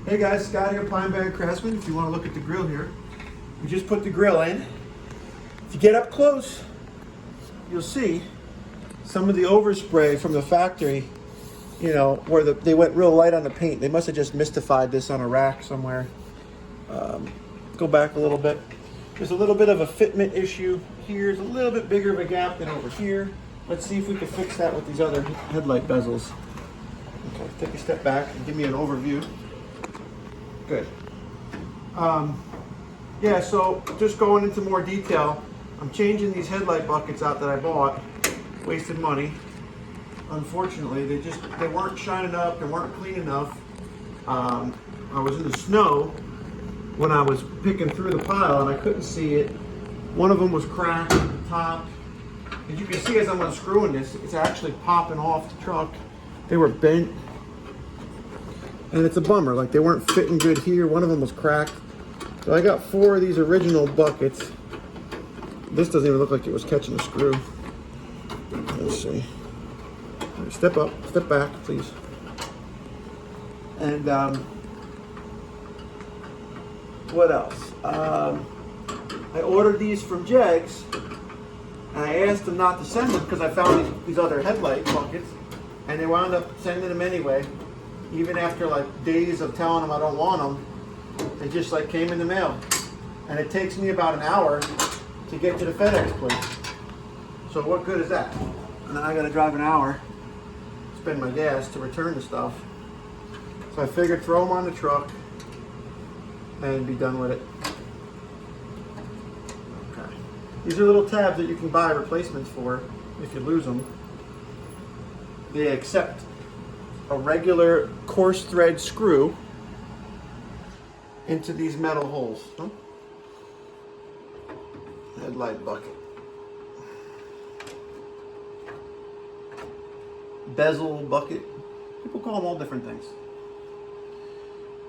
Hey guys, Scott here, Pine Barren Craftsman. If you want to look at the grill here, we just put the grill in. If you get up close, you'll see some of the overspray from the factory, you know, where they went real light on the paint. They must have just mystified this on a rack somewhere. Go back a little bit. There's a little bit of a fitment issue here. There's a little bit bigger of a gap than over here. Let's see if we can fix that with these other headlight bezels. Okay, take a step back and give me an overview. Good. Yeah, so just going into more detail, I'm changing these headlight buckets out that I bought. Wasted money. Unfortunately, they weren't shining up, they weren't clean enough. I was in the snow when I was picking through the pile and I couldn't see it. One of them was cracked at the top. As you can see as I'm unscrewing this, it's actually popping off the truck. They were bent. And it's a bummer, like they weren't fitting good here. One of them was cracked. So I got 4 of these original buckets. This doesn't even look like it was catching a screw. Let's see. Step up, step back, please. And what else? I ordered these from Jegs, and I asked them not to send them because I found these other headlight buckets, and they wound up sending them anyway. Even after like days of telling them I don't want them, they just like came in the mail. And it takes me about an hour to get to the FedEx place. So what good is that? And then I gotta drive an hour, spend my gas to return the stuff. So I figured throw them on the truck and be done with it. Okay. These are little tabs that you can buy replacements for if you lose them. They accept a regular coarse thread screw into these metal holes. Headlight bucket. Bezel bucket. People call them all different things.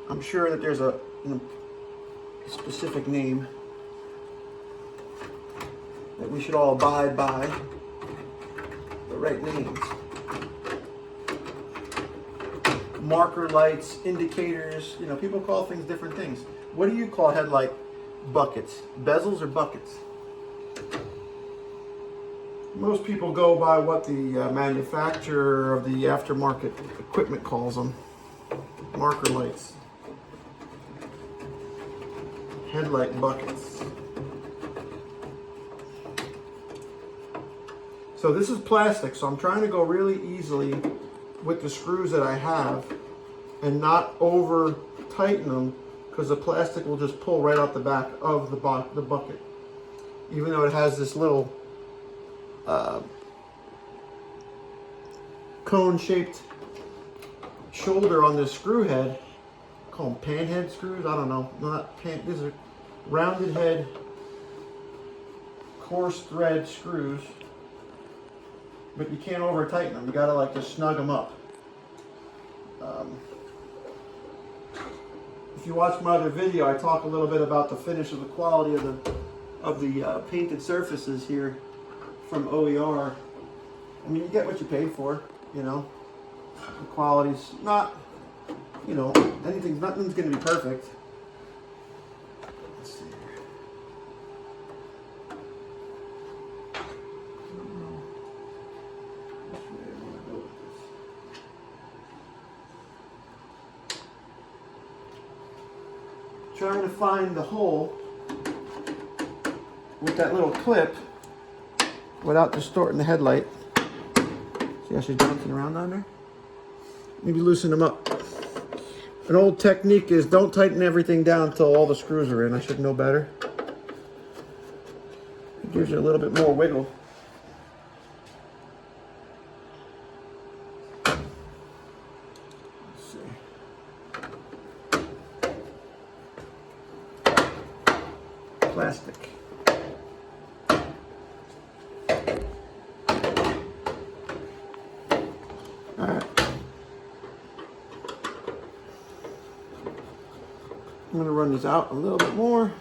I'm sure that there's a specific name that we should all abide by. The right names. Marker lights, indicators, you know, people call things different things. What do you call headlight buckets? Bezels or buckets? Most people go by what the manufacturer of the aftermarket equipment calls them. Marker lights. Headlight buckets. So this is plastic, so I'm trying to go really easily with the screws that I have and not over tighten them because the plastic will just pull right out the back of the bucket. Even though it has this little cone-shaped shoulder on this screw head. Call them panhead screws? I don't know. These are rounded head, coarse thread screws. But you can't over tighten them. You gotta like just snug them up. If you watch my other video, I talk a little bit about the finish of the quality of the painted surfaces here from OER. I mean, you get what you paid for, you know. The quality's not, you know, nothing's gonna be perfect. Let's see here. Trying to find the hole with that little clip without distorting the headlight. See how she's bouncing around on there? Maybe loosen them up. An old technique is don't tighten everything down until all the screws are in. I should know better. It gives you a little bit more wiggle. Plastic. All right. I'm going to run these out a little bit more.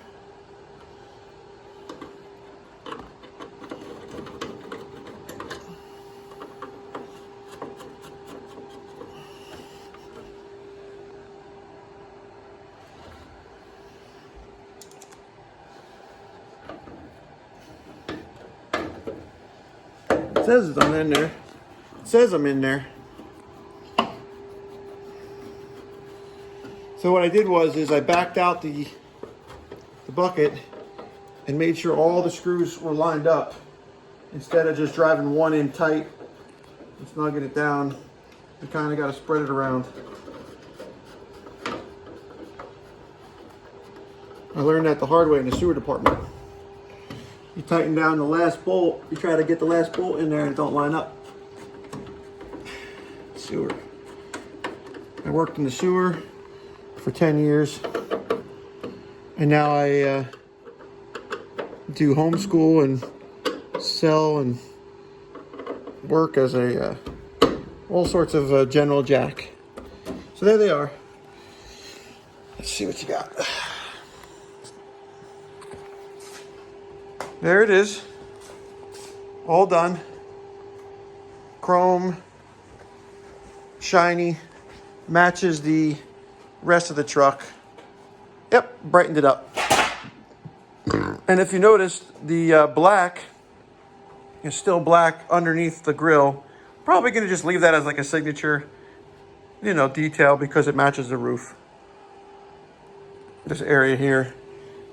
says I'm in there. It says I'm in there. So what I did is I backed out the bucket and made sure all the screws were lined up instead of just driving one in tight and snugging it down. You kind of got to spread it around. I learned that the hard way in the sewer department. You tighten down the last bolt, you try to get the last bolt in there and it don't line up. Sewer. I worked in the sewer for 10 years. And now I do homeschool and sell and work as a all sorts of general jack. So there they are. Let's see what you got. There it is. All done. Chrome, shiny, matches the rest of the truck. Yep, brightened it up. And if you notice, the black is still black underneath the grill. Probably going to just leave that as like a signature, detail because it matches the roof. This area here,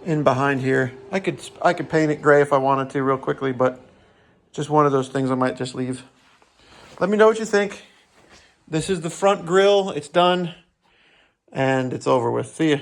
in behind here, I could paint it gray if I wanted to real quickly, but just one of those things I might just leave. Let me know what you think. This is the front grill. It's done, and it's over with. See ya.